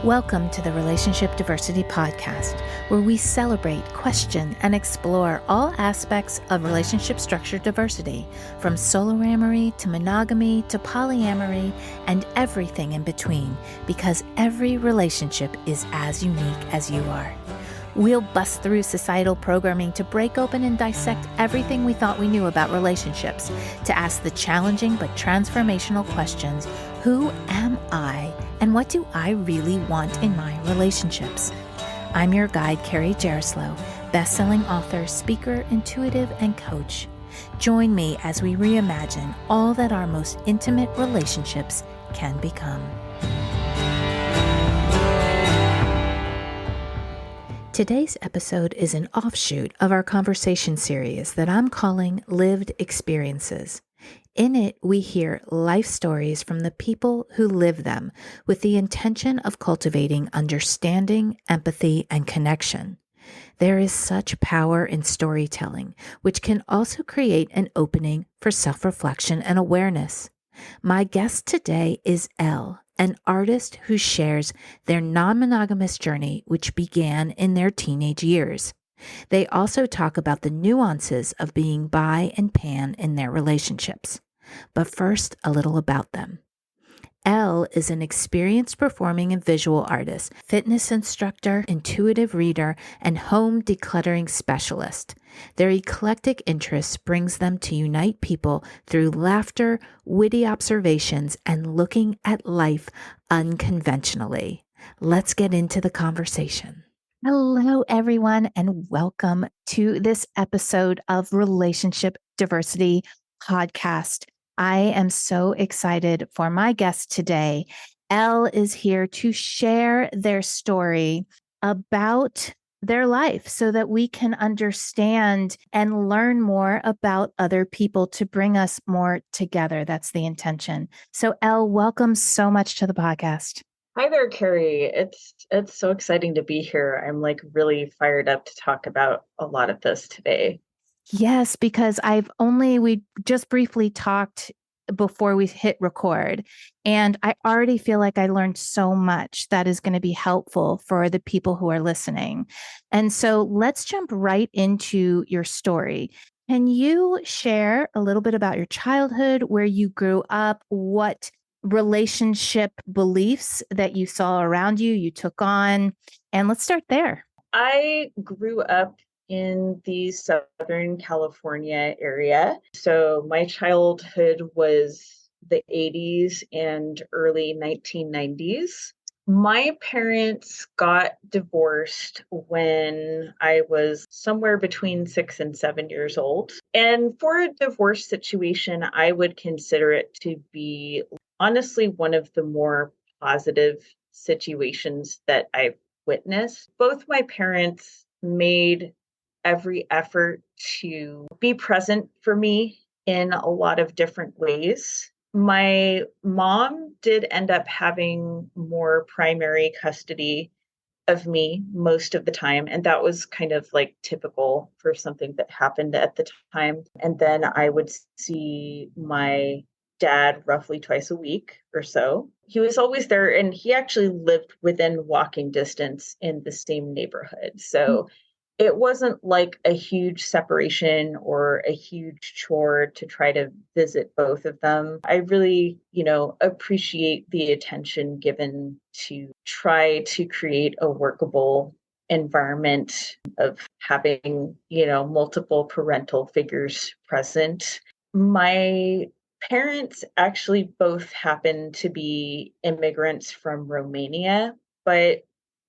Welcome to the Relationship Diversity Podcast, where we celebrate, question, and explore all aspects of relationship structure diversity, from soloamory to monogamy to polyamory and everything in between, because every relationship is as unique as you are. We'll bust through societal programming to break open and dissect everything we thought we knew about relationships, to ask the challenging but transformational questions: who am I, and what do I really want in my relationships? I'm your guide, Carrie Jaroslaw, best-selling author, speaker, intuitive, and coach. Join me as we reimagine all that our most intimate relationships can become. Today's episode is an offshoot of our conversation series that I'm calling Lived Experiences. In it, we hear life stories from the people who live them with the intention of cultivating understanding, empathy, and connection. There is such power in storytelling, which can also create an opening for self-reflection and awareness. My guest today is Elle, an artist who shares their non-monogamous journey, which began in their teenage years. They also talk about the nuances of being bi and pan in their relationships. But first, a little about them. Elle is an experienced performing and visual artist, fitness instructor, intuitive reader, and home decluttering specialist. Their eclectic interests brings them to unite people through laughter, witty observations, and looking at life unconventionally. Let's get into the conversation. Hello, everyone, and welcome to this episode of Relationship Diversity Podcast. I am so excited for my guest today. Elle is here to share their story about their life so that we can understand and learn more about other people to bring us more together. That's the intention. So Elle, welcome so much to the podcast. Hi there, Carrie. It's so exciting to be here. I'm really fired up to talk about a lot of this today. Yes, because we just briefly talked before we hit record, and I already feel like I learned so much that is going to be helpful for the people who are listening. And so let's jump right into your story. Can you share a little bit about your childhood, where you grew up, what relationship beliefs that you saw around you took on, and let's start there. I grew up in the Southern California area. So my childhood was the 80s and early 1990s. My parents got divorced when I was somewhere between 6 and 7 years old. And for a divorce situation, I would consider it to be honestly one of the more positive situations that I've witnessed. Both my parents made every effort to be present for me in a lot of different ways. My mom did end up having more primary custody of me most of the time, and that was kind of typical for something that happened at the time. And then I would see my dad roughly twice a week or so. He was always there, and he actually lived within walking distance in the same neighborhood. So it wasn't like a huge separation or a huge chore to try to visit both of them. I really, appreciate the attention given to try to create a workable environment of having, multiple parental figures present. My parents actually both happen to be immigrants from Romania, but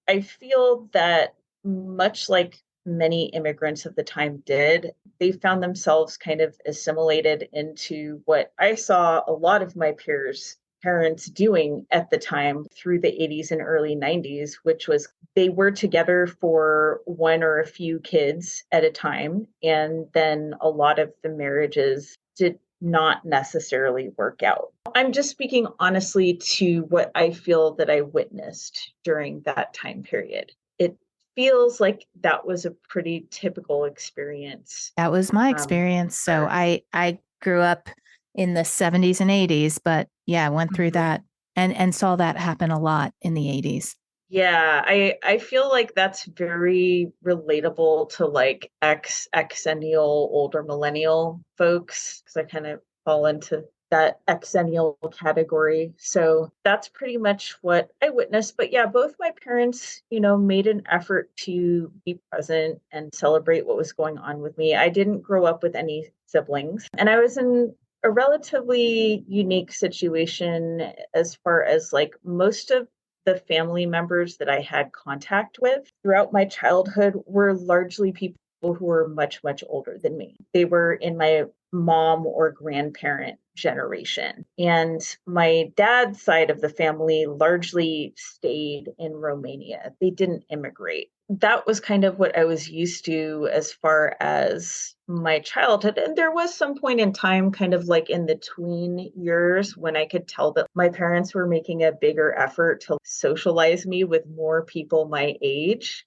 I feel that much like many immigrants of the time did, they found themselves kind of assimilated into what I saw a lot of my parents doing at the time through the 80s and early 90s, which was they were together for one or a few kids at a time. And then a lot of the marriages did not necessarily work out. I'm just speaking honestly to what I feel that I witnessed during that time period. It feels like that was a pretty typical experience. That was my experience. So I grew up in the 70s and 80s, but yeah, went through that and saw that happen a lot in the 80s. Yeah, I feel like that's very relatable to like exennial older millennial folks because I kind of fall into that exennial category. So that's pretty much what I witnessed. But yeah, both my parents, made an effort to be present and celebrate what was going on with me. I didn't grow up with any siblings, and I was in a relatively unique situation as far as like most of the family members that I had contact with throughout my childhood were largely people who were much, much older than me. They were in my mom or grandparent generation. And my dad's side of the family largely stayed in Romania. They didn't immigrate. That was kind of what I was used to as far as my childhood. And there was some point in time, kind of like in the tween years, when I could tell that my parents were making a bigger effort to socialize me with more people my age.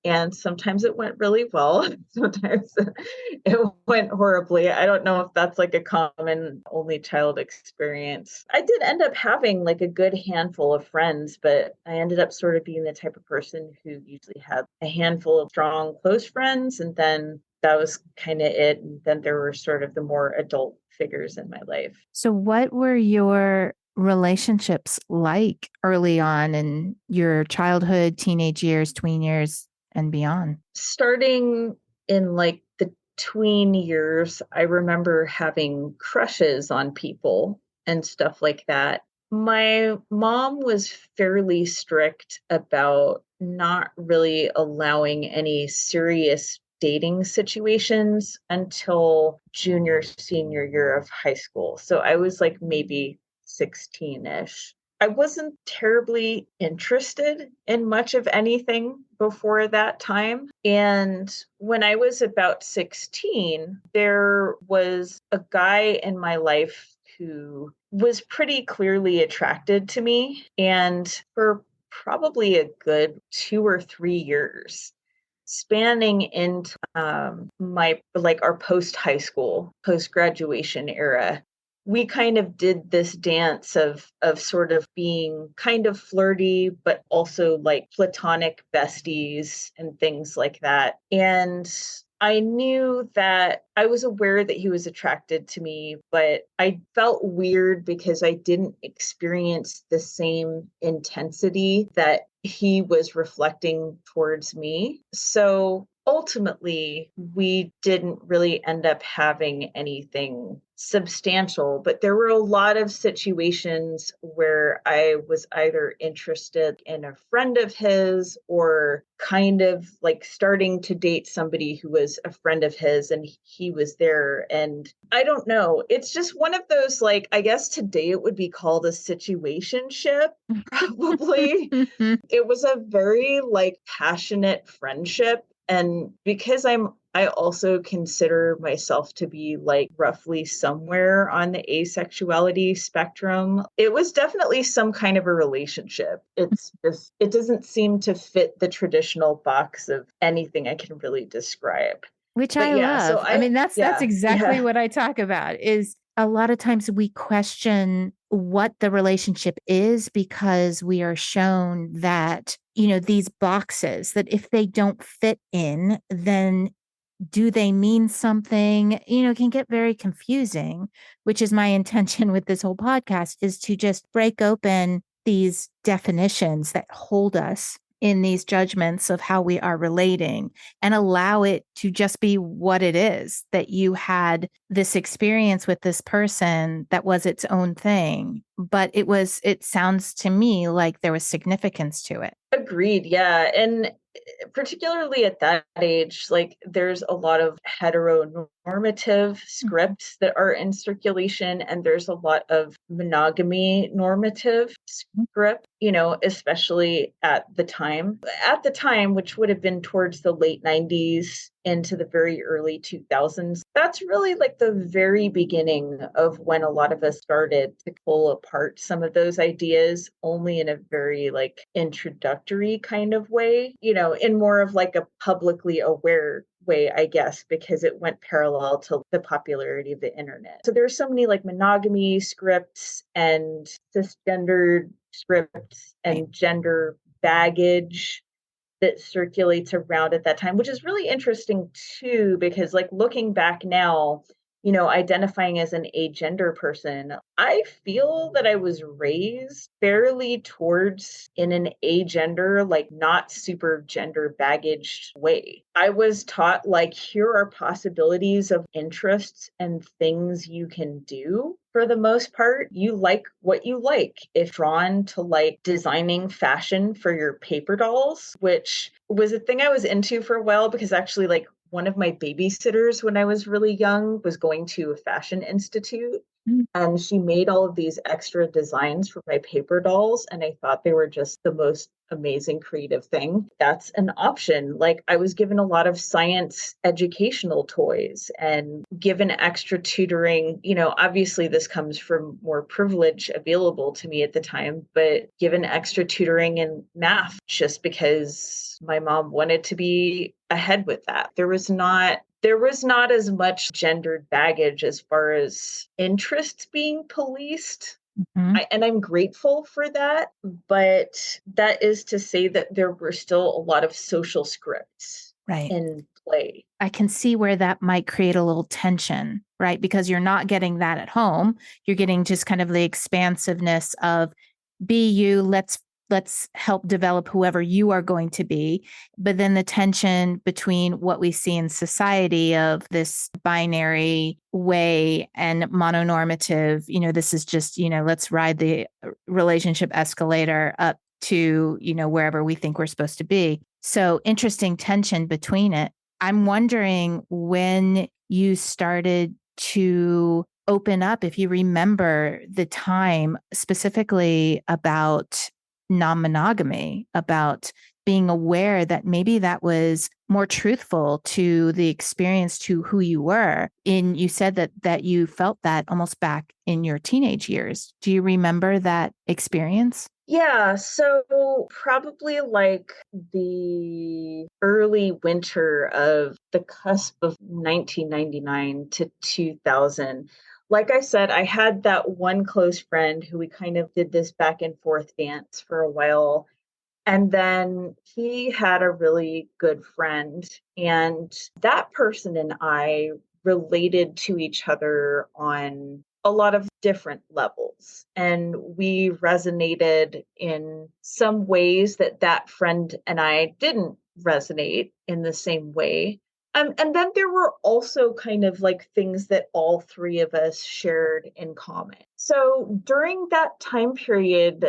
And sometimes it went really well. Sometimes it went horribly. I don't know if that's like a common only child experience. I did end up having like a good handful of friends, but I ended up sort of being the type of person who usually had a handful of strong, close friends. And then that was kind of it. And then there were sort of the more adult figures in my life. So, what were your relationships like early on in your childhood, teenage years, tween years, and beyond? Starting in like the tween years, I remember having crushes on people and stuff like that. My mom was fairly strict about not really allowing any serious dating situations until junior, senior year of high school. So I was like maybe 16-ish. I wasn't terribly interested in much of anything before that time. And when I was about 16, there was a guy in my life who was pretty clearly attracted to me. And for probably a good 2 or 3 years, spanning into my like our post high school, post graduation era, we kind of did this dance of sort of being kind of flirty but also like platonic besties and things like that. And I knew that I was aware that he was attracted to me, but I felt weird because I didn't experience the same intensity that he was reflecting towards me. So ultimately, we didn't really end up having anything substantial, but there were a lot of situations where I was either interested in a friend of his or kind of like starting to date somebody who was a friend of his and he was there. And I don't know, it's just one of those, like, I guess today it would be called a situationship, probably. It was a very like passionate friendship. And because I also consider myself to be like roughly somewhere on the asexuality spectrum, it was definitely some kind of a relationship. It's just, it doesn't seem to fit the traditional box of anything I can really describe. Which But I yeah, so love. I mean, that's yeah, exactly yeah. what I talk about is a lot of times we question what the relationship is because we are shown that, these boxes that if they don't fit in, then do they mean something? It can get very confusing, which is my intention with this whole podcast is to just break open these definitions that hold us in these judgments of how we are relating and allow it to just be what it is that you had this experience with this person that was its own thing. But it sounds to me like there was significance to it. Agreed. Yeah. And particularly at that age, like there's a lot of heteronormative Mhm. scripts that are in circulation, and there's a lot of monogamy normative script, especially at the time. At the time, which would have been towards the late 90s into the very early 2000s, that's really like the very beginning of when a lot of us started to pull apart some of those ideas, only in a very like introductory kind of way, in more of like a publicly aware way, I guess, because it went parallel to the popularity of the internet. So there's so many like monogamy scripts and cisgendered scripts Right. and gender baggage that circulates around at that time, which is really interesting too, because like looking back now, identifying as an agender person, I feel that I was raised fairly towards in an agender, like not super gender baggage way. I was taught like, here are possibilities of interests and things you can do. For the most part, you like what you like. If drawn to like designing fashion for your paper dolls, which was a thing I was into for a while because actually like one of my babysitters when I was really young was going to a fashion institute. And she made all of these extra designs for my paper dolls. And I thought they were just the most amazing creative thing. That's an option. Like I was given a lot of science educational toys and given extra tutoring. Obviously this comes from more privilege available to me at the time, but given extra tutoring in math just because my mom wanted to be ahead with that. There was not as much gendered baggage as far as interests being policed. Mm-hmm. And I'm grateful for that. But that is to say that there were still a lot of social scripts in play. I can see where that might create a little tension, right? Because you're not getting that at home. You're getting just kind of the expansiveness of be you, let's help develop whoever you are going to be. But then the tension between what we see in society of this binary way and mononormative, this is just, let's ride the relationship escalator up to, wherever we think we're supposed to be. So interesting tension between it. I'm wondering when you started to open up, if you remember the time specifically about non-monogamy, about being aware that maybe that was more truthful to the experience, to who you were. And you said that you felt that almost back in your teenage years. Do you remember that experience? Yeah, so probably like the early winter of the cusp of 1999 to 2000. Like I said, I had that one close friend who we kind of did this back and forth dance for a while. And then he had a really good friend, and that person and I related to each other on a lot of different levels. And we resonated in some ways that that friend and I didn't resonate in the same way. And then there were also kind of like things that all three of us shared in common. So during that time period,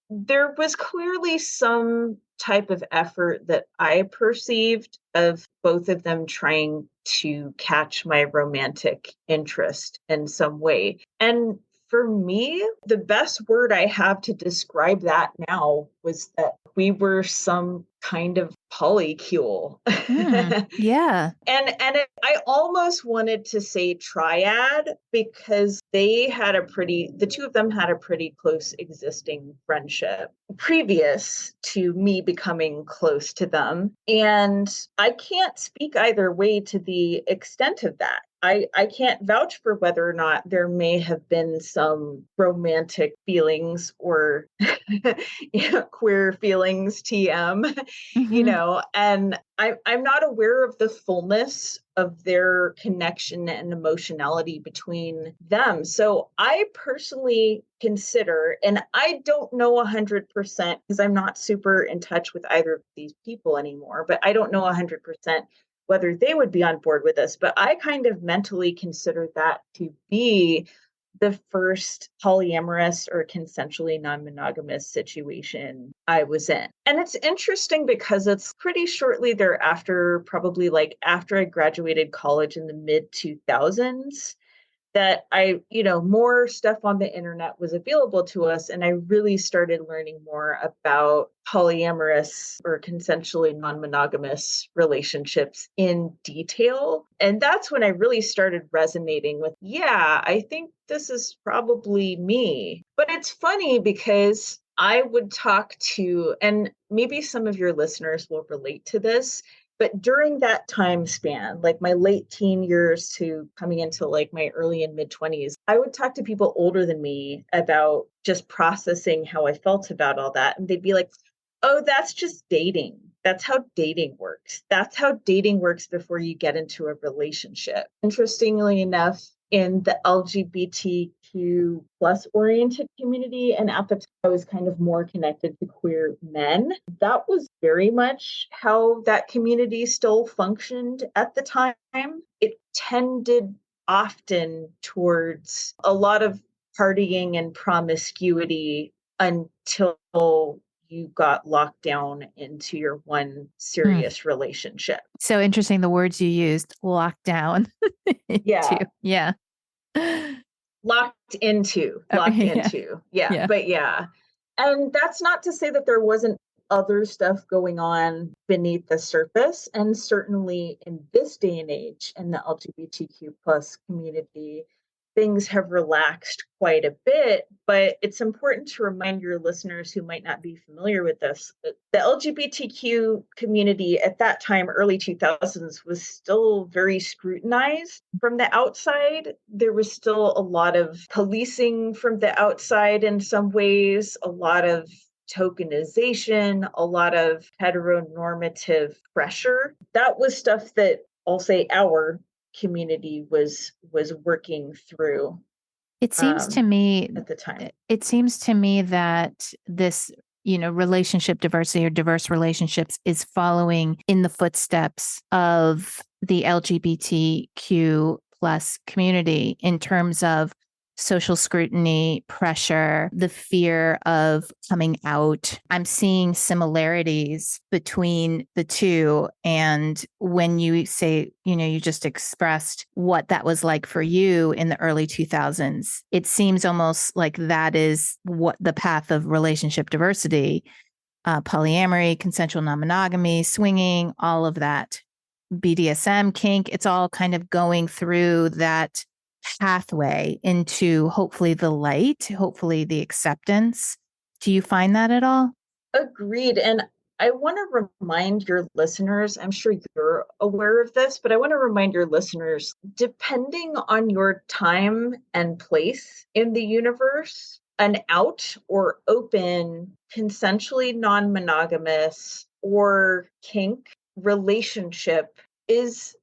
there was clearly some type of effort that I perceived of both of them trying to catch my romantic interest in some way. And for me, the best word I have to describe that now was that we were some kind of polycule. Yeah. I almost wanted to say triad because the two of them had a pretty close existing friendship previous to me becoming close to them. And I can't speak either way to the extent of that. I can't vouch for whether or not there may have been some romantic feelings or queer feelings, TM, and I'm not aware of the fullness of their connection and emotionality between them. So I personally consider, and I don't know 100% because I'm not super in touch with either of these people anymore, but I don't know 100% whether they would be on board with this. But I kind of mentally consider that to be the first polyamorous or consensually non-monogamous situation I was in. And it's interesting because it's pretty shortly thereafter, probably like after I graduated college in the mid 2000s, that more stuff on the internet was available to us. And I really started learning more about polyamorous or consensually non-monogamous relationships in detail. And that's when I really started resonating with, yeah, I think this is probably me. But it's funny because I would talk to, and maybe some of your listeners will relate to this, but during that time span, like my late teen years to coming into like my early and mid 20s, I would talk to people older than me about just processing how I felt about all that. And they'd be like, Oh, that's just dating. That's how dating works. That's how dating works before you get into a relationship. Interestingly enough, in the LGBTQ plus oriented community, and at the time I was kind of more connected to queer men, that was very much how that community still functioned at the time. It tended often towards a lot of partying and promiscuity until you got locked down into your one serious relationship. So interesting the words you used, lockdown. Yeah. Yeah. Locked into. Yeah. Yeah. But yeah. And that's not to say that there wasn't other stuff going on beneath the surface. And certainly in this day and age in the LGBTQ plus community, things have relaxed quite a bit, but it's important to remind your listeners who might not be familiar with this. The LGBTQ community at that time, early 2000s, was still very scrutinized from the outside. There was still a lot of policing from the outside in some ways, a lot of tokenization, a lot of heteronormative pressure. That was stuff that I'll say our community was working through. It seems to me at the time. It seems to me that this, relationship diversity or diverse relationships is following in the footsteps of the LGBTQ plus community in terms of social scrutiny, pressure, the fear of coming out. I'm seeing similarities between the two. And when you say, you just expressed what that was like for you in the early 2000s, it seems almost like that is what the path of relationship diversity, polyamory, consensual non-monogamy, swinging, all of that, BDSM, kink, it's all kind of going through that pathway into hopefully the light, hopefully the acceptance. Do you find that at all? Agreed. And I want to remind your listeners, I'm sure you're aware of this, but I want to remind your listeners, depending on your time and place in the universe, an out or open, consensually non-monogamous or kink relationship is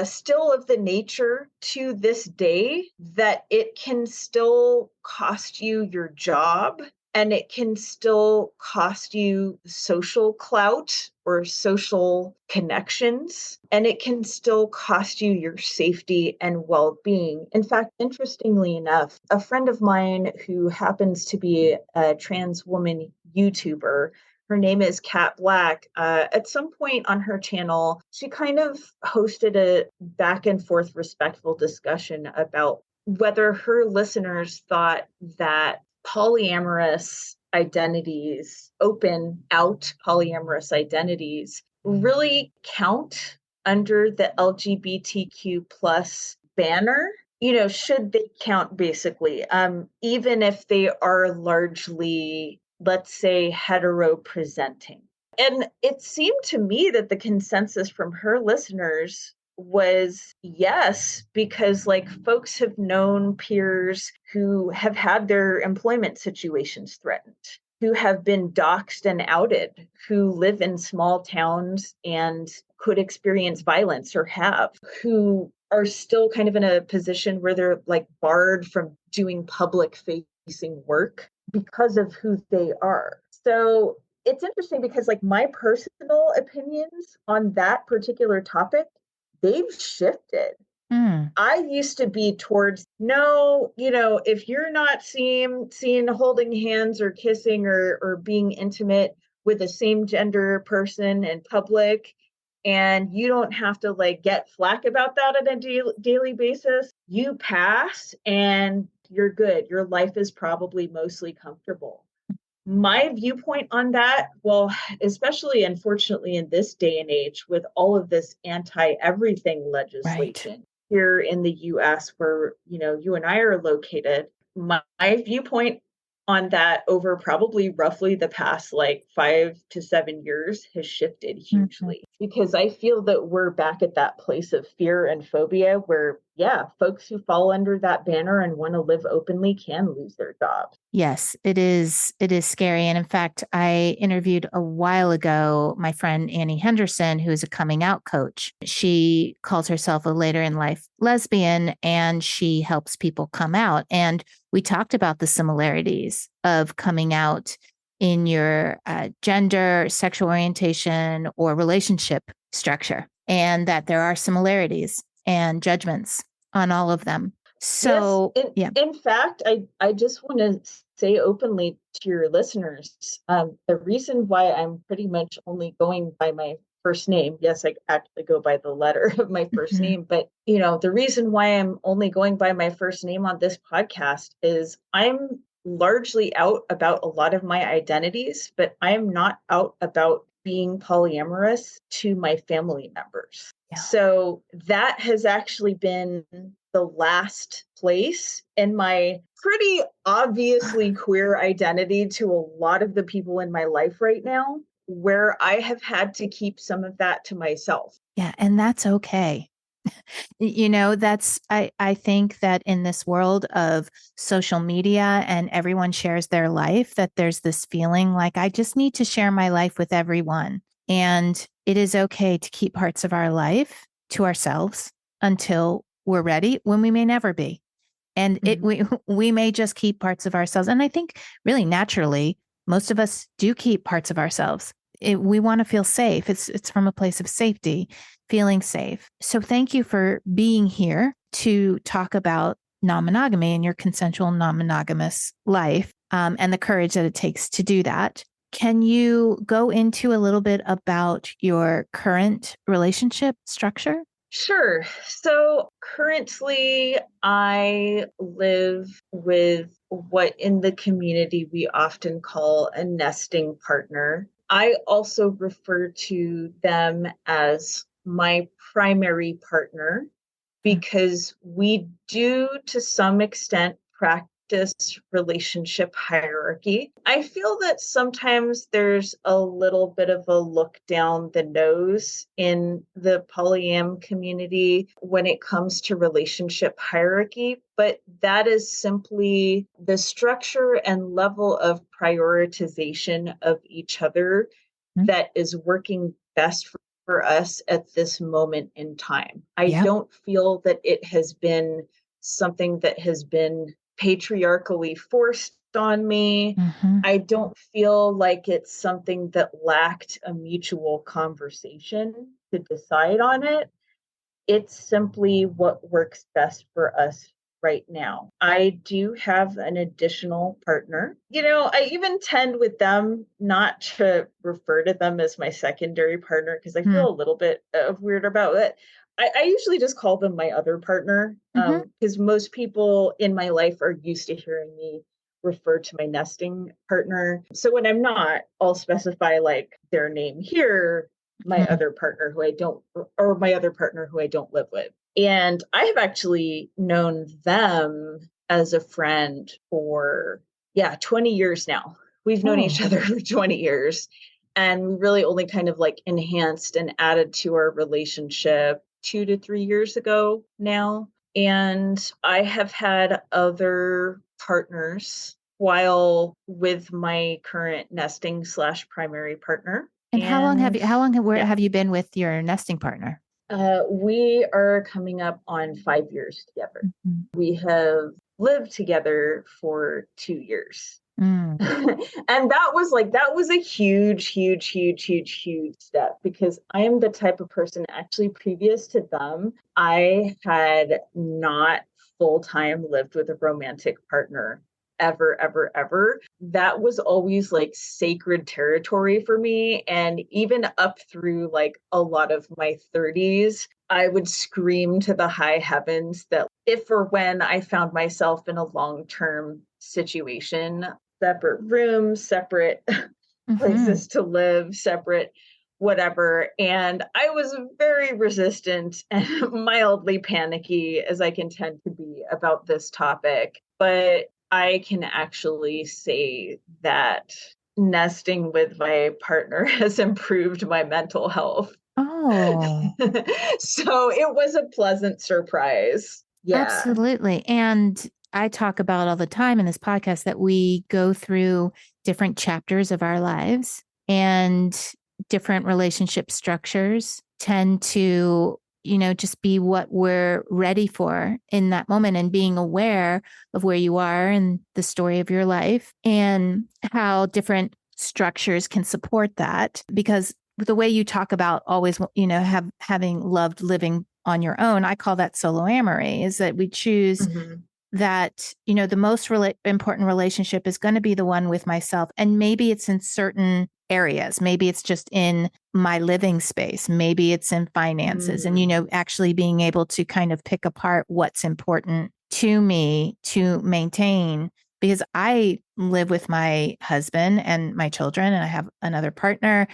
still of the nature to this day that it can still cost you your job and it can still cost you social clout or social connections, and it can still cost you your safety and well-being. In fact, interestingly enough, a friend of mine who happens to be a trans woman YouTuber, her name is Kat Black. At some point on her channel, she kind of hosted a back and forth respectful discussion about whether her listeners thought that polyamorous identities, open out polyamorous identities, really count under the LGBTQ plus banner. Should they count basically, even if they are largely, let's say, hetero presenting. And it seemed to me that the consensus from her listeners was yes, because folks have known peers who have had their employment situations threatened, who have been doxxed and outed, who live in small towns and could experience violence or have, who are still kind of in a position where they're barred from doing public facing work because of who they are. So it's interesting because my personal opinions on that particular topic, they've shifted. I used to be towards, no, if you're not seen holding hands or kissing or being intimate with a same gender person in public, and you don't have to get flack about that on a daily basis, you pass and you're good. Your life is probably mostly comfortable. My viewpoint on that, well, especially unfortunately in this day and age with all of this anti-everything legislation here in the US where, you and I are located, my viewpoint on that over probably roughly the past 5 to 7 years has shifted hugely because I feel that we're back at that place of fear and phobia where yeah, folks who fall under that banner and want to live openly can lose their jobs. Yes, it is. It is scary. And in fact, I interviewed a while ago my friend Annie Henderson, who is a coming out coach. She calls herself a later in life lesbian and she helps people come out. And we talked about the similarities of coming out in your gender, sexual orientation, or relationship structure, and that there are similarities and judgments on all of them. So, yes, yeah. in fact, I just want to say openly to your listeners, the reason why I'm pretty much only going by my first name, yes, I actually go by the letter of my first Mhm. name, but the reason why I'm only going by my first name on this podcast is I'm largely out about a lot of my identities, but I'm not out about being polyamorous to my family members. Yeah. So that has actually been the last place in my pretty obviously queer identity to a lot of the people in my life right now, where I have had to keep some of that to myself. Yeah, and that's okay. I think that in this world of social media and everyone shares their life, that there's this feeling like I just need to share my life with everyone. And it is okay to keep parts of our life to ourselves until we're ready, when we may never be. And we may just keep parts of ourselves. And I think really naturally, most of us do keep parts of ourselves. We want to feel safe. It's from a place of safety, feeling safe. So thank you for being here to talk about non-monogamy and your consensual non-monogamous life, and the courage that it takes to do that. Can you go into a little bit about your current relationship structure? Sure. So currently, I live with what in the community we often call a nesting partner. I also refer to them as my primary partner because we do, to some extent, practice relationship hierarchy. I feel that sometimes there's a little bit of a look down the nose in the polyam community when it comes to relationship hierarchy, but that is simply the structure and level of prioritization of each other that is working best for us at this moment in time. I Yep. don't feel that it has been something that has been patriarchally forced on me. Mm-hmm. I don't feel like it's something that lacked a mutual conversation to decide on it. It's simply what works best for us right now. I do have an additional partner. I even tend with them not to refer to them as my secondary partner because I feel a little bit weird about it. I usually just call them my other partner Mm-hmm. because most people in my life are used to hearing me refer to my nesting partner. So when I'm not, I'll specify like their name here, my Mm-hmm. other partner who I don't, or my other partner who I don't live with. And I have actually known them as a friend for, 20 years now. We've known each Oh. other for 20 years. And we really only kind of like enhanced and added to our relationship 2 to 3 years ago now. And I have had other partners while with my current nesting slash primary partner. And And where yeah, have you been with your nesting partner? we are coming up on 5 years together. Mhm. We have lived together for 2 years. Mm. And that was a huge, huge, huge, huge, huge step because I am the type of person actually previous to them, I had not full-time lived with a romantic partner ever, ever, ever. That was always like sacred territory for me. And even up through like a lot of my 30s, I would scream to the high heavens that if or when I found myself in a long-term situation, separate rooms, separate Mhm. places to live, separate whatever. And I was very resistant and mildly panicky, as I can tend to be about this topic. But I can actually say that nesting with my partner has improved my mental health. Oh, Oh, So it was a pleasant surprise. Yeah. absolutely. And I talk about all the time in this podcast that we go through different chapters of our lives, and different relationship structures tend to, just be what we're ready for in that moment, and being aware of where you are and the story of your life and how different structures can support that. Because the way you talk about always, having loved living on your own, I call that solo amory, is that we choose Mhm. that, the most important relationship is going to be the one with myself. And maybe it's in certain areas. Maybe it's just in my living space. Maybe it's in finances. And, Mm. actually being able to kind of pick apart what's important to me to maintain. Because I live with my husband and my children, and I have another partner.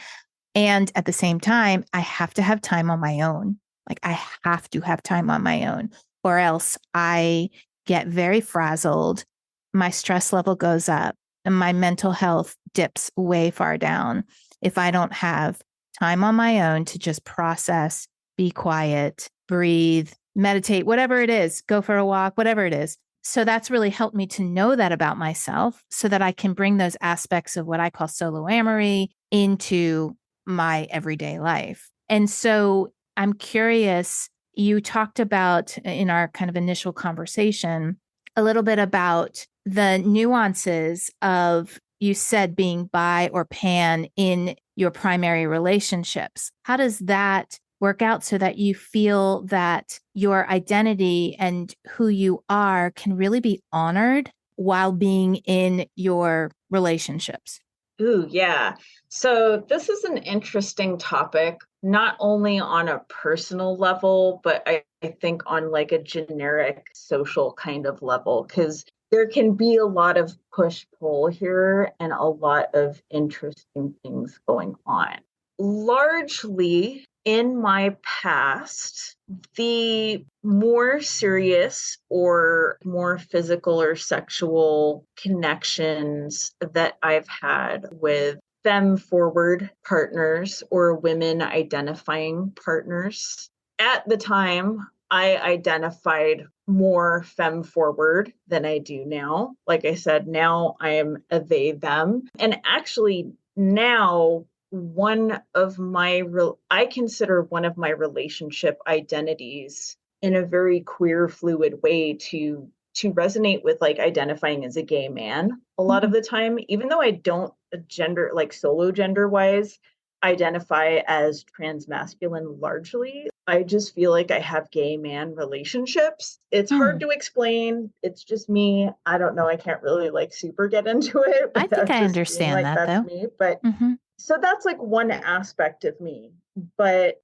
And at the same time, I have to have time on my own. Like, I have to have time on my own, or else I get very frazzled. My stress level goes up and my mental health dips way far down if I don't have time on my own to just process, be quiet, breathe, meditate, whatever it is, go for a walk, whatever it is. So that's really helped me to know that about myself, so that I can bring those aspects of what I call solo amory into my everyday life. And so I'm curious, you talked about in our kind of initial conversation a little bit about the nuances of, you said, being bi or pan in your primary relationships. How does that work out so that you feel that your identity and who you are can really be honored while being in your relationships? Ooh, yeah. So this is an interesting topic, not only on a personal level, but I think on like a generic social kind of level, because there can be a lot of push-pull here and a lot of interesting things going on. Largely in my past, the more serious or more physical or sexual connections that I've had with femme forward partners or women identifying partners, at the time, I identified more femme forward than I do now. Like I said, now I am a they, them. And actually, now I consider one of my relationship identities in a very queer fluid way to resonate with like identifying as a gay man a lot of Mhm. the time, even though I don't gender like solo gender wise identify as transmasculine largely. I just feel like I have gay man relationships. It's hard Hmm. to explain. It's just me. I don't know. I can't really like super get into it I think without I just being understand like, that, that's though. me. But Hmm. so that's like one aspect of me,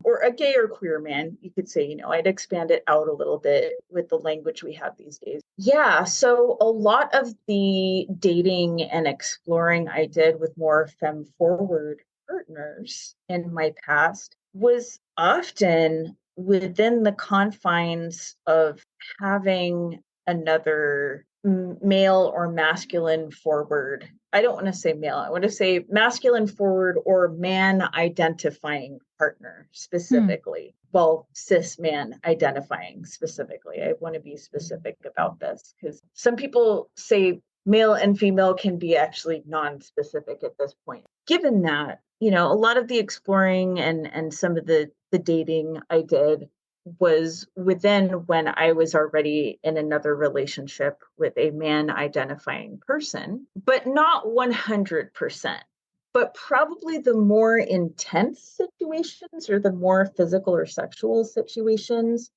or a gay or queer man, you could say, I'd expand it out a little bit with the language we have these days. Yeah. So a lot of the dating and exploring I did with more femme forward partners in my past was often within the confines of having another male or masculine forward. I don't want to say male. I want to say masculine forward or man identifying partner Hmm. specifically. Well, cis man identifying specifically. I want to be specific about this because some people say male and female can be actually non-specific at this point. Given that, a lot of the exploring and some of the dating I did was within when I was already in another relationship with a man identifying person, but not 100%. But probably the more intense situations or the more physical or sexual situations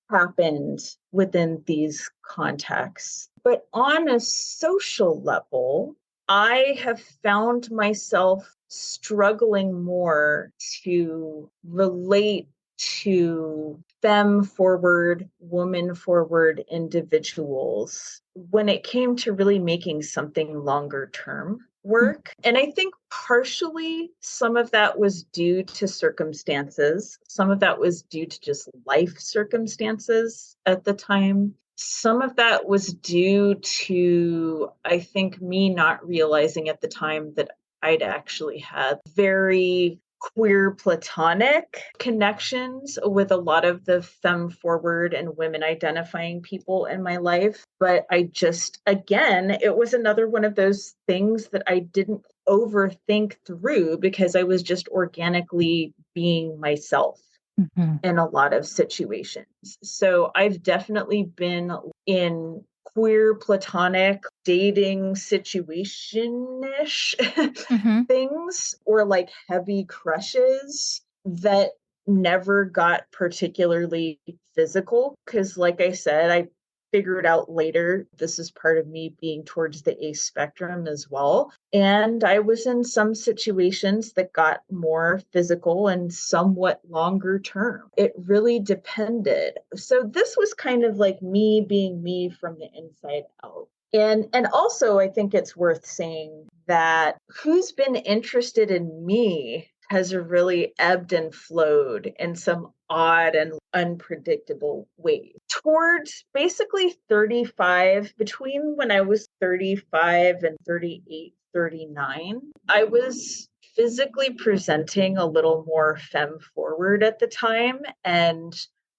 happened within these contexts. But on a social level, I have found myself struggling more to relate to femme forward, woman forward individuals when it came to really making something longer term work. And I think partially some of that was due to circumstances. Some of that was due to just life circumstances at the time. Some of that was due to, I think, me not realizing at the time that I'd actually had very queer platonic connections with a lot of the femme forward and women identifying people in my life. But I just, again, it was another one of those things that I didn't overthink through because I was just organically being myself in a lot of situations. So I've definitely been in queer platonic dating situation-ish Mm-hmm. things or like heavy crushes that never got particularly physical because like I said, I figured out later this is part of me being towards the ace spectrum as well. And I was in some situations that got more physical and somewhat longer term. It really depended. So this was kind of like me being me from the inside out. And also I think it's worth saying that who's been interested in me has really ebbed and flowed in some odd and unpredictable ways. Towards basically 35, between when I was 35 and 38, 39, I was physically presenting a little more femme forward at the time. And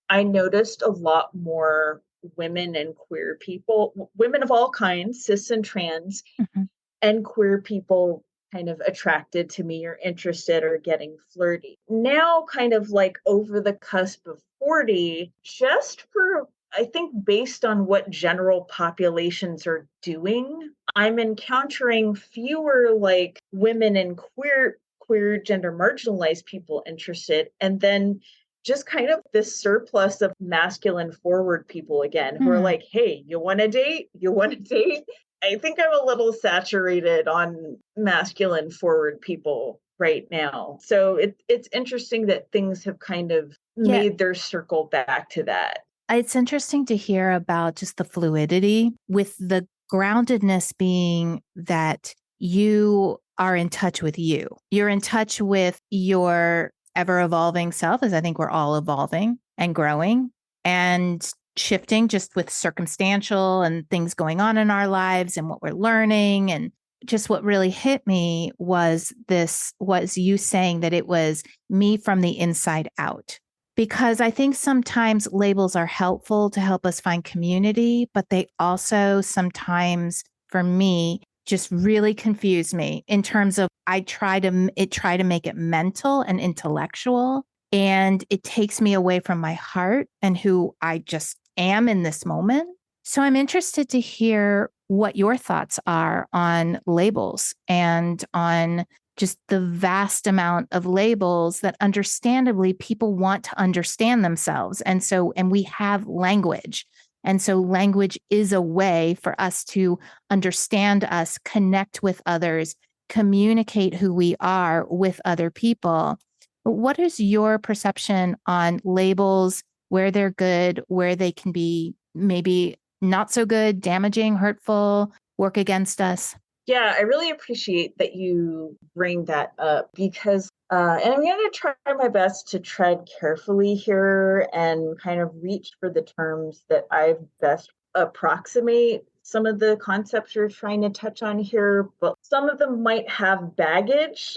I noticed a lot more women and queer people, women of all kinds, cis and trans, Mm-hmm. and queer people kind of attracted to me or interested or getting flirty. Now, kind of like over the cusp of 40, just for, I think, based on what general populations are doing, I'm encountering fewer like women and queer gender marginalized people interested. And then just kind of this surplus of masculine forward people again who are like, hey, you want to date? You want to date? I think I'm a little saturated on masculine forward people right now. So it's interesting that things have kind of Yeah, made their circle back to that. it's interesting to hear about just the fluidity with the groundedness being that you are in touch with you. You're in touch with your ever evolving self, as I think we're all evolving and growing and shifting just with circumstantial and things going on in our lives and what we're learning. And just what really hit me was you saying that it was me from the inside out. Because I think sometimes labels are helpful to help us find community, but they also sometimes, for me, just really confuse me in terms of I try to make it mental and intellectual, and it takes me away from my heart and who I just am in this moment. So I'm interested to hear what your thoughts are on labels and on just the vast amount of labels that understandably people want to understand themselves. And we have language. And so language is a way for us to understand us, connect with others, communicate who we are with other people. What is your perception on labels, where they're good, where they can be maybe not so good, damaging, hurtful, work against us? Yeah, I really appreciate that you bring that up because, and I'm going to try my best to tread carefully here and kind of reach for the terms that I best approximate some of the concepts you're trying to touch on here, but some of them might have baggage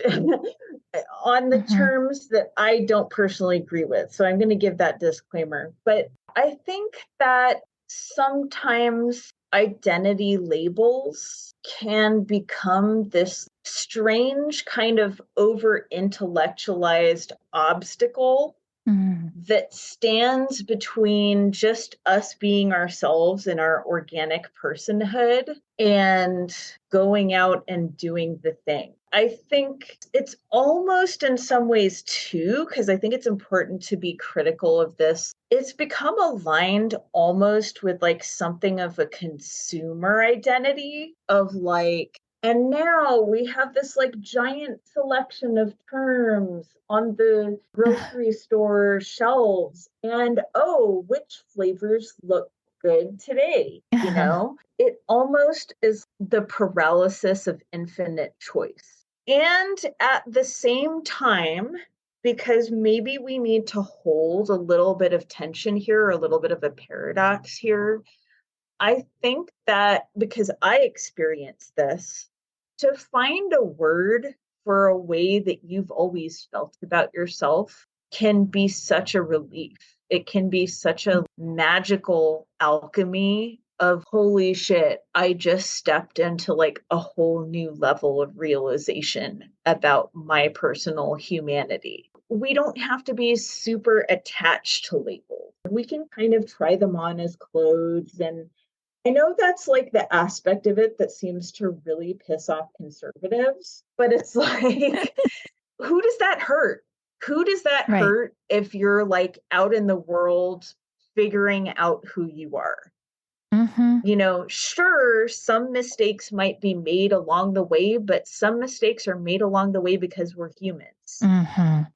on the Mhm. terms that I don't personally agree with. So I'm going to give that disclaimer. But I think that sometimes identity labels can become this strange kind of over intellectualized obstacle Mm. that stands between just us being ourselves in our organic personhood and going out and doing the thing. I think it's almost in some ways too, because I think it's important to be critical of this. It's become aligned almost with like something of a consumer identity of like, and now we have this like giant selection of terms on the grocery store shelves. And oh, which flavors look good today? You know, it almost is the paralysis of infinite choice. And at the same time, because maybe we need to hold a little bit of tension here, or a little bit of a paradox here, I think that because I experienced this, to find a word for a way that you've always felt about yourself can be such a relief. It can be such a magical alchemy of holy shit, I just stepped into like a whole new level of realization about my personal humanity. We don't have to be super attached to labels. We can kind of try them on as clothes. And I know that's like the aspect of it that seems to really piss off conservatives, but it's like, who does that hurt? Who does that hurt if you're like out in the world figuring out who you are? You know, sure, some mistakes might be made along the way, but some mistakes are made along the way because we're humans.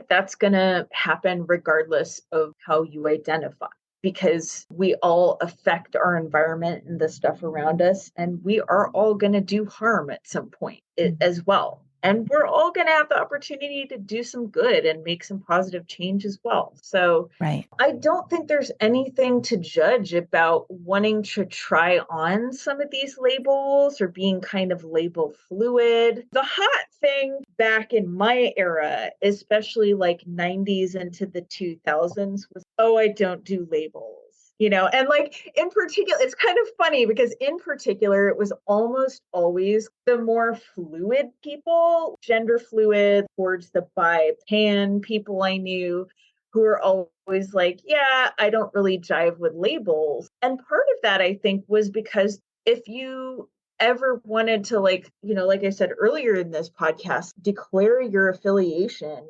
That's going to happen regardless of how you identify, because we all affect our environment and the stuff around us, and we are all going to do harm at some point as well. And we're all going to have the opportunity to do some good and make some positive change as well. So I don't think there's anything to judge about wanting to try on some of these labels or being kind of label fluid. The hot thing back in my era, especially like 90s into the 2000s, was, oh, I don't do labels. You know, and like in particular, it's kind of funny because in particular, it was almost always the more fluid people, gender fluid, towards the bi, pan people I knew who were always like, yeah, I don't really jive with labels. And part of that, I think, was because if you ever wanted to, like, you know, like I said earlier in this podcast, declare your affiliation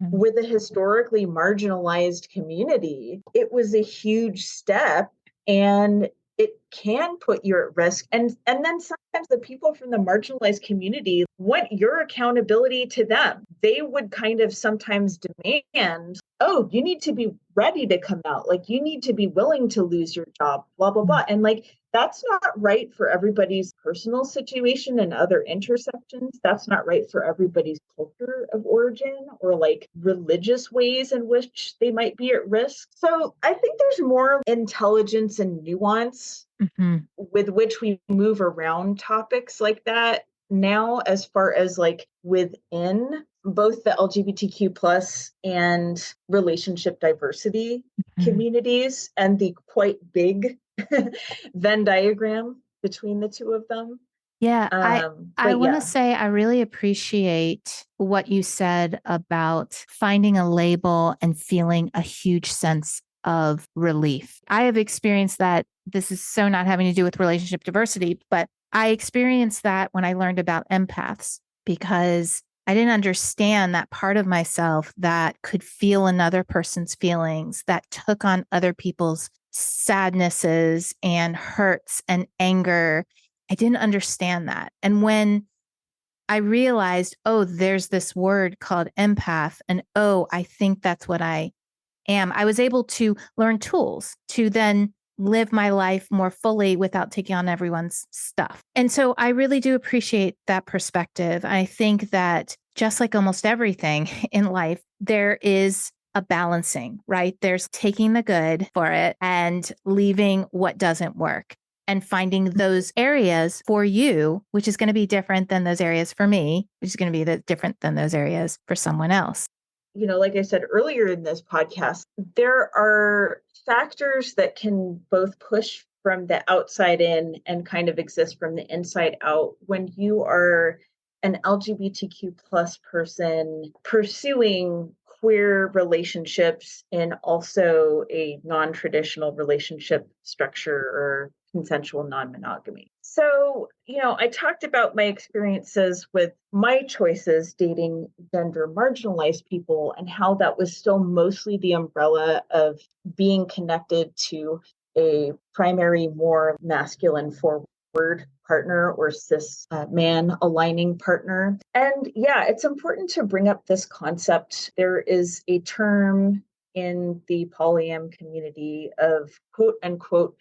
with a historically marginalized community, it was a huge step, and it can put you at risk. And then sometimes the people from the marginalized community want your accountability to them. They would kind of sometimes demand, oh, you need to be ready to come out. Like, you need to be willing to lose your job, blah, blah, blah. And like, that's not right for everybody's personal situation and other intersections. That's not right for everybody's culture of origin or like religious ways in which they might be at risk. So I think there's more intelligence and nuance with which we move around topics like that now, as far as like within both the LGBTQ plus and relationship diversity communities, and the quite big Venn diagram between the two of them. Yeah, I want to say I really appreciate what you said about finding a label and feeling a huge sense of relief. I have experienced that. This is so not having to do with relationship diversity, but I experienced that when I learned about empaths, because I didn't understand that part of myself that could feel another person's feelings, that took on other people's sadnesses and hurts and anger. I didn't understand that. And when I realized, oh, there's this word called empath, and oh, I think that's what I am, I was able to learn tools to then live my life more fully without taking on everyone's stuff. And so I really do appreciate that perspective. I think that just like almost everything in life, there is a balancing, right? There's taking the good for it and leaving what doesn't work, and finding those areas for you, which is going to be different than those areas for me, which is going to be different than those areas for someone else. You know, like I said earlier in this podcast, there are factors that can both push from the outside in and kind of exist from the inside out when you are an LGBTQ plus person pursuing queer relationships in also a non-traditional relationship structure or consensual non-monogamy. So, you know, I talked about my experiences with my choices dating gender marginalized people and how that was still mostly the umbrella of being connected to a primary, more masculine forward partner or cis man aligning partner. And yeah, it's important to bring up this concept. There is a term in the polyam community of quote unquote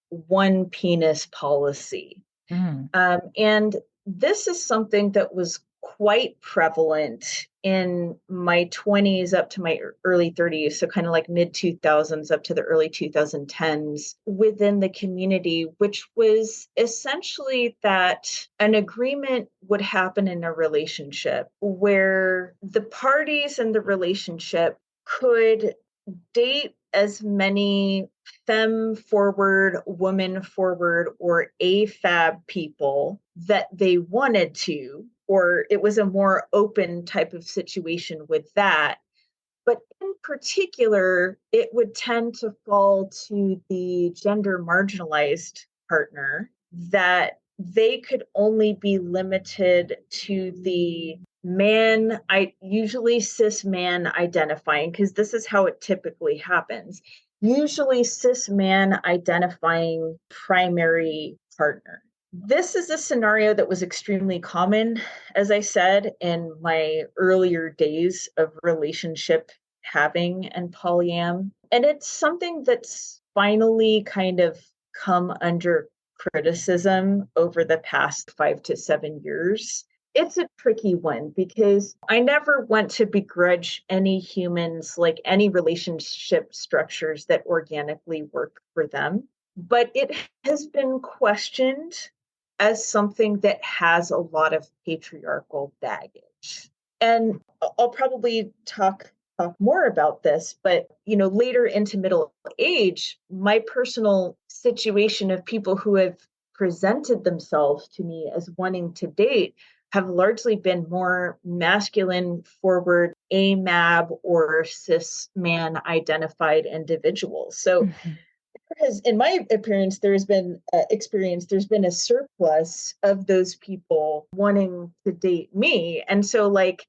one penis policy. And this is something that was quite prevalent in my 20s up to my early 30s, so kind of like mid 2000s up to the early 2010s within the community, which was essentially that an agreement would happen in a relationship where the parties in the relationship could date as many femme forward, woman forward, or AFAB people that they wanted to, or it was a more open type of situation with that. But in particular, it would tend to fall to the gender marginalized partner that they could only be limited to the man, usually cis man identifying, because this is how it typically happens. Usually cis man identifying primary partner. This is a scenario that was extremely common, as I said, in my earlier days of relationship having and polyam. And it's something that's finally kind of come under criticism over the past 5 to 7 years. It's a tricky one because I never want to begrudge any humans, like any relationship structures that organically work for them. But it has been questioned as something that has a lot of patriarchal baggage. And I'll probably talk more about this, but later into middle age, my personal situation of people who have presented themselves to me as wanting to date have largely been more masculine forward, AMAB or cis man identified individuals. So because in my appearance, there's been a surplus of those people wanting to date me. And so like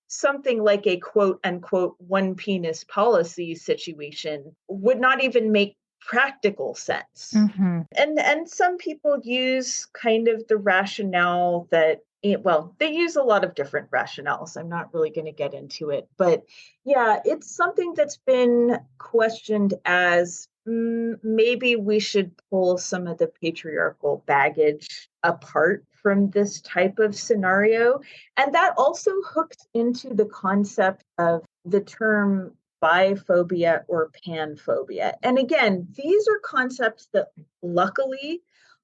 something like a quote unquote one penis policy situation would not even make practical sense. And some people use kind of the rationale that they use a lot of different rationales. I'm not really going to get into it, but yeah, it's something that's been questioned as maybe we should pull some of the patriarchal baggage apart from this type of scenario. And that also hooks into the concept of the term biphobia or panphobia. And again, these are concepts that luckily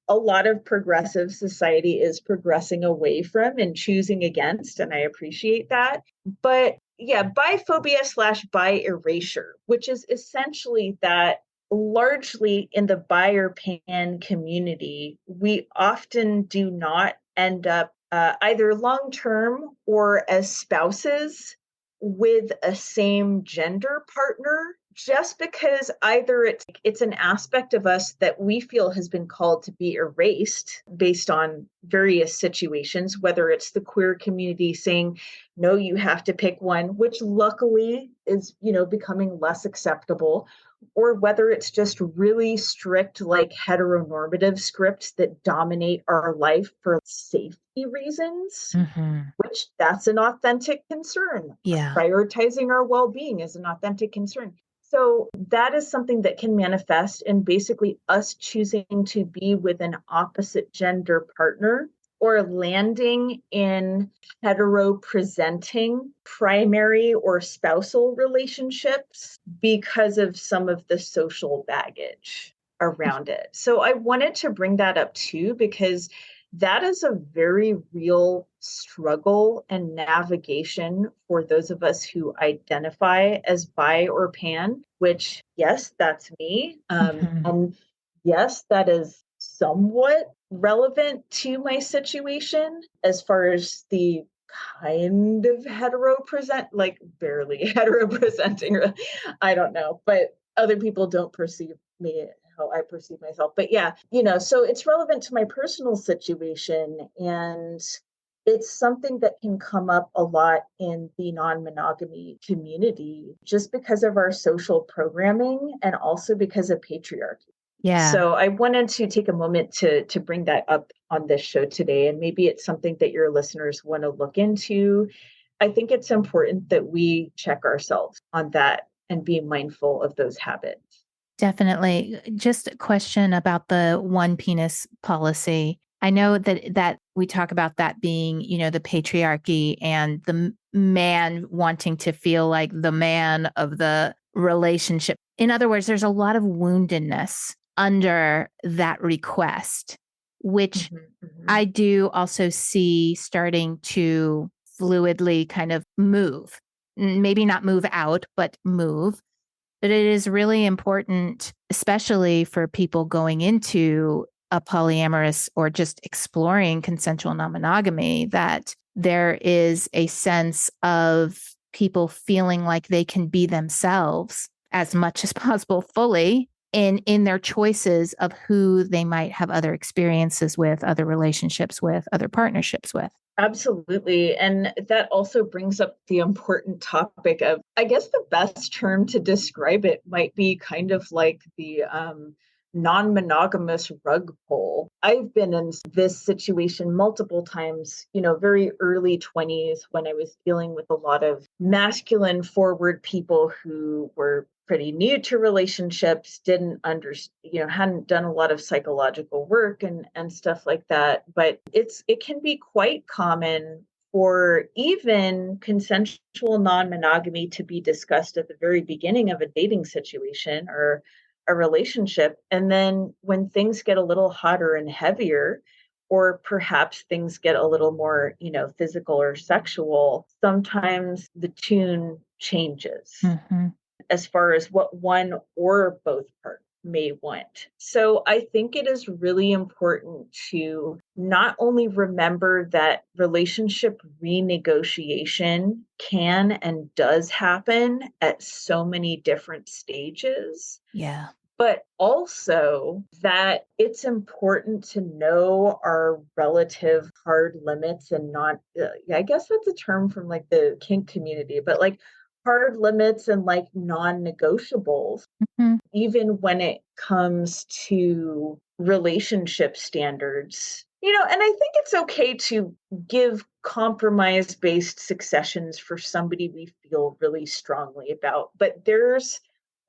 a lot of progressive society is progressing away from and choosing against, and I appreciate that. But yeah, biphobia / bi erasure, which is essentially that largely in the bi or pan community, we often do not end up either long term or as spouses with a same gender partner, just because either it's an aspect of us that we feel has been called to be erased based on various situations, whether it's the queer community saying, no, you have to pick one, which luckily is, becoming less acceptable, or whether it's just really strict, like heteronormative scripts that dominate our life for safety reasons, which that's an authentic concern. Yeah. Prioritizing our well-being is an authentic concern. So that is something that can manifest in basically us choosing to be with an opposite gender partner or landing in hetero-presenting primary or spousal relationships because of some of the social baggage around it. So I wanted to bring that up too, because that is a very real struggle and navigation for those of us who identify as bi or pan, which, yes, that's me. And yes, that is somewhat relevant to my situation as far as the kind of like barely hetero presenting. I don't know, but other people don't perceive me how I perceive myself. But yeah, so it's relevant to my personal situation, and it's something that can come up a lot in the non-monogamy community just because of our social programming and also because of patriarchy. Yeah. So I wanted to take a moment to bring that up on this show today, and maybe it's something that your listeners want to look into. I think it's important that we check ourselves on that and be mindful of those habits. Definitely. Just a question about the one penis policy. I know that we talk about that being, the patriarchy and the man wanting to feel like the man of the relationship. In other words, there's a lot of woundedness under that request, which I do also see starting to fluidly kind of move. Maybe not move out, but move. But it is really important, especially for people going into a polyamorous or just exploring consensual non-monogamy, that there is a sense of people feeling like they can be themselves as much as possible fully in their choices of who they might have other experiences with, other relationships with, other partnerships with. Absolutely. And that also brings up the important topic of, I guess the best term to describe it might be kind of like the non-monogamous rug pull. I've been in this situation multiple times, very early 20s when I was dealing with a lot of masculine forward people who were pretty new to relationships, didn't understand, hadn't done a lot of psychological work and stuff like that. But it can be quite common for even consensual non-monogamy to be discussed at the very beginning of a dating situation or a relationship. And then when things get a little hotter and heavier, or perhaps things get a little more, physical or sexual, sometimes the tune changes as far as what one or both parties may want. So I think it is really important to not only remember that relationship renegotiation can and does happen at so many different stages. Yeah. But also that it's important to know our relative hard limits and not, I guess that's a term from like the kink community, but like hard limits and like non-negotiables, even when it comes to relationship standards. And I think it's okay to give compromise-based successions for somebody we feel really strongly about, but there's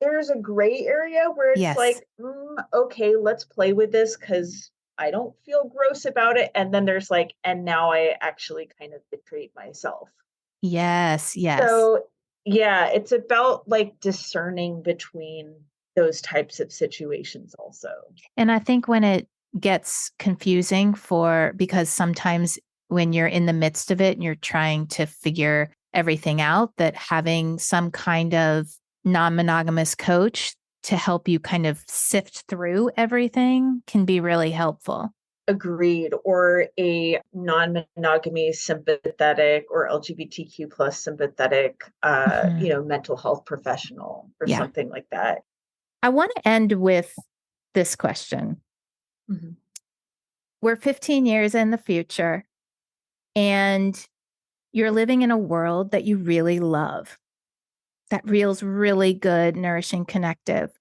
a gray area where it's like, okay, let's play with this because I don't feel gross about it. And then there's like, and now I actually kind of betrayed myself. Yes. So yeah, it's about like discerning between those types of situations also. And I think when it gets confusing because sometimes when you're in the midst of it and you're trying to figure everything out, that having some kind of non-monogamous coach to help you kind of sift through everything can be really helpful. Agreed. Or a non-monogamy sympathetic or LGBTQ plus sympathetic, mental health professional or something like that. I want to end with this question. We're 15 years in the future and you're living in a world that you really love, that feels really good, nourishing, connective.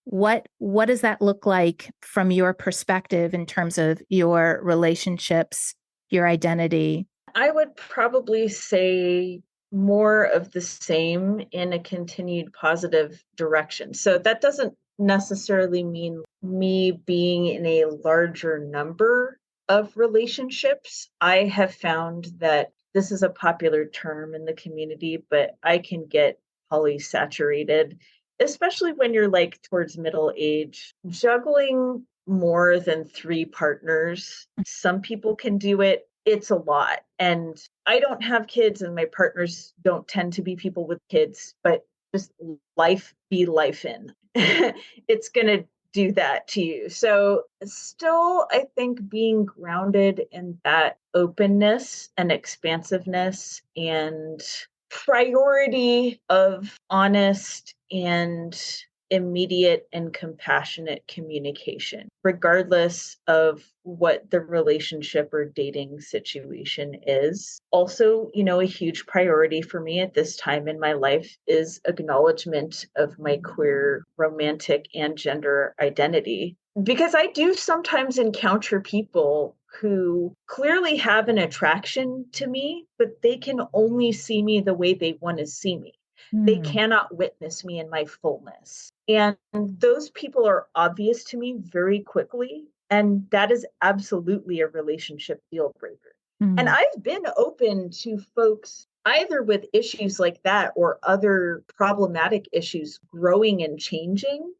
What does that look like from your perspective in terms of your relationships, your identity? I would probably say more of the same in a continued positive direction. So that doesn't necessarily mean me being in a larger number of relationships. I have found that this is a popular term in the community, but I can get polysaturated, especially when you're like towards middle age. Juggling more than 3 partners, some people can do it. It's a lot. And I don't have kids and my partners don't tend to be people with kids, but just life be life in. It's going to do that to you. So still, I think being grounded in that openness and expansiveness and priority of honest and immediate and compassionate communication, regardless of what the relationship or dating situation is. Also, a huge priority for me at this time in my life is acknowledgement of my queer, romantic, and gender identity. Because I do sometimes encounter people who clearly have an attraction to me, but they can only see me the way they want to see me. They cannot witness me in my fullness. And those people are obvious to me very quickly. And that is absolutely a relationship deal breaker. And I've been open to folks. either with issues like that or other problematic issues growing and changing,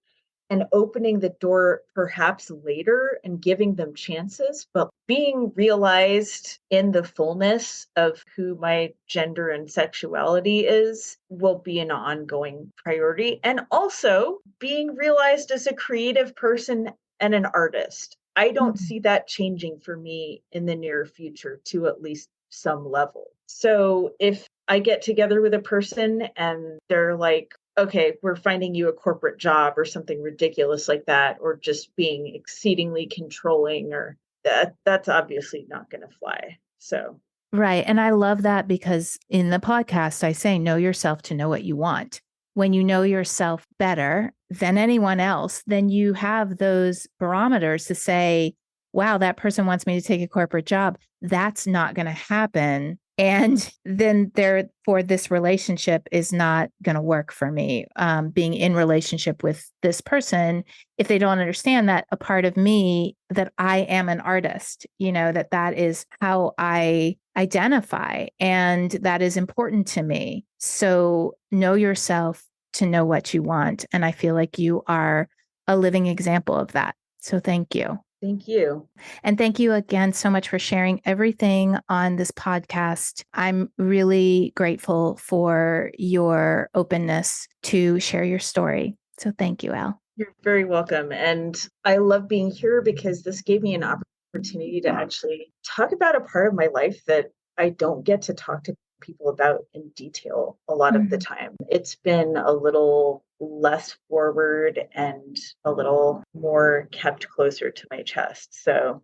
and opening the door perhaps later and giving them chances, but being realized in the fullness of who my gender and sexuality is will be an ongoing priority. And also being realized as a creative person and an artist. I don't see that changing for me in the near future to at least some level. So if I get together with a person and they're like, okay, we're finding you a corporate job or something ridiculous like that, or just being exceedingly controlling, or that's obviously not going to fly. So, Right. And I love that because in the podcast, I say, know yourself to know what you want. When you know yourself better than anyone else, then you have those barometers to say, wow, that person wants me to take a corporate job. That's not going to happen. And then therefore, this relationship is not going to work for me. Being in relationship with this person, if they don't understand that a part of me, that I am an artist, that is how I identify, and that is important to me. So know yourself to know what you want. And I feel like you are a living example of that. So thank you. Thank you. And thank you again so much for sharing everything on this podcast. I'm really grateful for your openness to share your story. So thank you, Al. You're very welcome. And I love being here because this gave me an opportunity to actually talk about a part of my life that I don't get to talk to people about in detail a lot of the time. It's been a little less forward and a little more kept closer to my chest. So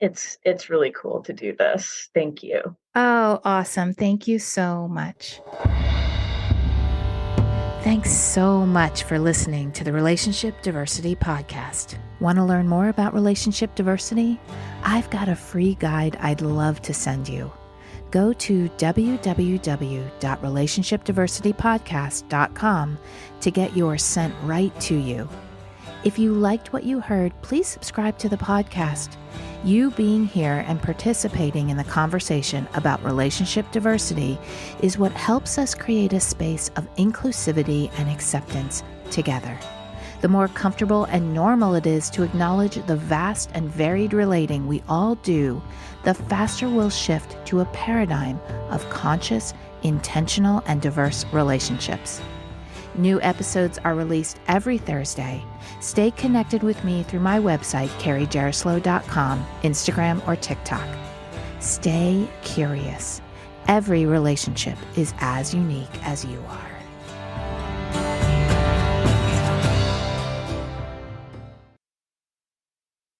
it's really cool to do this. Thank you. Oh, awesome. Thank you so much. Thanks so much for listening to the Relationship Diversity Podcast. Want to learn more about relationship diversity? I've got a free guide I'd love to send you. Go to www.relationshipdiversitypodcast.com to get yours sent right to you. If you liked what you heard, please subscribe to the podcast. You being here and participating in the conversation about relationship diversity is what helps us create a space of inclusivity and acceptance together. The more comfortable and normal it is to acknowledge the vast and varied relating we all do, the faster we'll shift to a paradigm of conscious, intentional, and diverse relationships. New episodes are released every Thursday. Stay connected with me through my website, carriejaroslow.com, Instagram, or TikTok. Stay curious. Every relationship is as unique as you are.